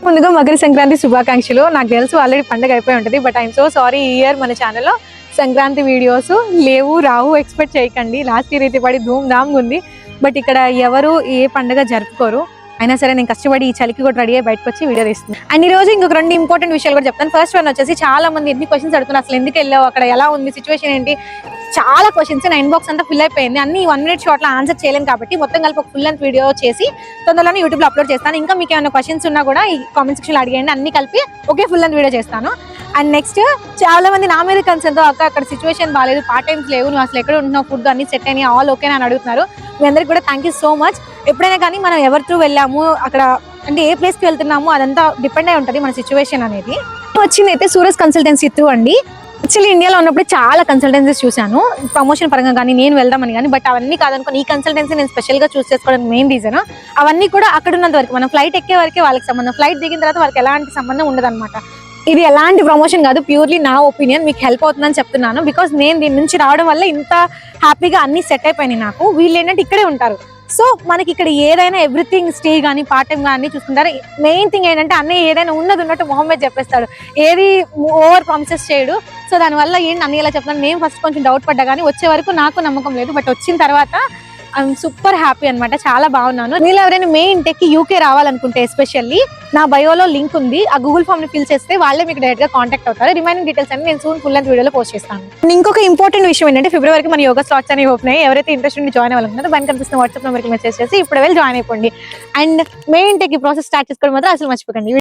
ముందుగా మకర సంక్రాంతి శుభాకాంక్షలు. నాకు తెలుసు ఆల్రెడీ పండుగ అయిపోయి ఉంటుంది, బట్ ఐఎమ్ సో సారీ, ఈ ఇయర్ మన ఛానల్లో సంక్రాంతి వీడియోస్ రావు ఎక్స్పెక్ట్ చేయకండి. లాస్ట్ ఇయర్ అయితే పడి ధూమ్ ధామ్ ఉంది, బట్ ఇక్కడ ఎవరు ఏ పండుగ జరుపుకోరు. అయినా సరే నేను కష్టపడి ఈ చలికి కూడా రెడీ అయ్యి బయటకు వచ్చి వీడియో తీస్తున్నాను. అండ్ ఈ రోజు ఇంకొక 2 ఇంపార్టెంట్ విషయాలు కూడా చెప్తాను. ఫస్ట్ వన్ వచ్చేసి, చాలా మంది ఎన్ని క్వశ్చన్స్ అడుగుతున్నారు, అసలు ఎందుకు వెళ్ళావు, అక్కడ ఎలా ఉంది సిచ్యువేషన్ ఏంటి, చాలా క్వశ్చన్స్. నా ఇన్బాక్స్ అంతా ఫిల్ అయిపోయింది. అన్ని 1 minute షార్ట్ లో ఆన్సర్ చేయలేను కాబట్టి మొత్తం కలిపి ఒక ఫుల్ లెంత్ వీడియో చేసి తొందరలోనే యూట్యూబ్ లో అప్లోడ్ చేస్తాను. ఇంకా మీకు ఏమైనా క్వశ్చన్స్ ఉన్నా కూడా ఈ కామెంట్ సెక్షన్ లో అడిగండి, అన్ని కలిపి ఒకే ఫుల్ లెంత్ వీడియో చేస్తాను. అండ్ నెక్స్ట్, చాలా మంది నా మీద కన్సర్న్ తో అక్కడ సిచ్యువేషన్ బాగాలేదు, పార్ట్ టైమ్స్ లేవు, నువ్వు అసలు ఎక్కడ ఉంటున్నావు, ఫుడ్ అన్ని సెట్ అయినాయి, ఆల్ ఓకే అని అడుగుతున్నారు. మీ అందరికి కూడా థ్యాంక్ యూ సో మచ్. ఎప్పుడైనా కానీ మనం ఎవరితో వెళ్ళాము, అక్కడ అంటే ఏ ప్లేస్ కి వెళ్తున్నాము, అదంతా డిపెండ్ అయి ఉంటుంది మన సిచ్యువేషన్ అనేది. వచ్చింది అయితే సూరజ్ కన్సల్టెన్సీ త్రూ అండి. యాక్చువల్లీ ఇండియాలో ఉన్నప్పుడు చాలా కన్సల్టెన్సీస్ చూశాను, ప్రమోషన్ పరంగా కానీ నేను వెళ్దామని కానీ, బట్ అవన్నీ కాదనుకోని ఈ కన్సల్టెన్సీ నేను స్పెషల్ గా చూస్ చేసుకోవడానికి మెయిన్ రీజన్, అవన్నీ కూడా అక్కడ ఉన్నంత వరకు, మనం ఫ్లైట్ ఎక్కే వరకే వాళ్ళకి సంబంధం, ఫ్లైట్ దిగిన తర్వాత వాళ్ళకి ఎలాంటి సంబంధం ఉండదన్నమాట. ఇది ఎలాంటి ప్రమోషన్ కాదు, ప్యూర్లీ నా ఒపీనియన్, మీకు హెల్ప్ అవుతుందని చెప్తున్నాను. బికాస్ నేను దీని నుంచి రావడం వల్ల ఇంత హ్యాపీగా అన్ని సెట్ అయిపోయినాయి నాకు. వీళ్ళు ఏంటంటే ఇక్కడే ఉంటారు, సో మనకి ఇక్కడ ఏదైనా ఎవ్రీథింగ్ స్టే కానీ పార్ట్ టైం కానీ చూసుకుంటారు. మెయిన్ థింగ్ ఏంటంటే అన్నయ్య ఏదైనా ఉన్నది ఉన్నట్టు మొహమ్మద్ చెప్పేస్తాడు, ఏది ఓవర్ ప్రామిసెస్ చేయడు. సో దానివల్ల ఏంటి అన్నయ్య ఇలా చెప్తాను. నేను ఫస్ట్ కొంచెం డౌట్ పడ్డా కానీ వచ్చే వరకు నాకు నమ్మకం లేదు, బట్ వచ్చిన తర్వాత ఐఎమ్ సూపర్ హ్యాపీ అనమాట, చాలా బాగున్నాను. మీరు ఎవరైనా మెయిన్ టెక్ యూకే రావాలనుకుంటే ఎస్పెషల్లీ నా బయోలో లింక్ ఉంది, ఆ గూగుల్ ఫామ్ ని ఫిల్ చేస్తే వాళ్ళే మీకు డైరెక్ట్ గా కాంటాక్ట్ అవుతారు. రిమైనింగ్ డీటెయిల్స్ అన్ని నేను సూన్ ఫుల్ లెంత్ వీడియోలో పోస్ట్ చేస్తాను. ఇంకొక ఇంపార్టెంట్ విషయం ఏంటంటే, ఫిబ్రవరికి మన యోగా స్లాట్స్ అనేవి ఓపెన్ అయ్యి, ఎవరైతే ఇంట్రెస్ట్ ఉండి జాయిన్ అవ్వాలనుకుంటారో దానికి కనిపిస్తున్న వాట్సాప్ నెంబర్కి మెసేజ్ చేసి ఇప్పుడు వెళ్ళి జాయిన్ అయిపోండి. అండ్ మెయిన్ టెక్ ఈ ప్రాసెస్ స్టార్ట్ చేసుకోవడం మాత్రం అసలు మర్చిపోకండి.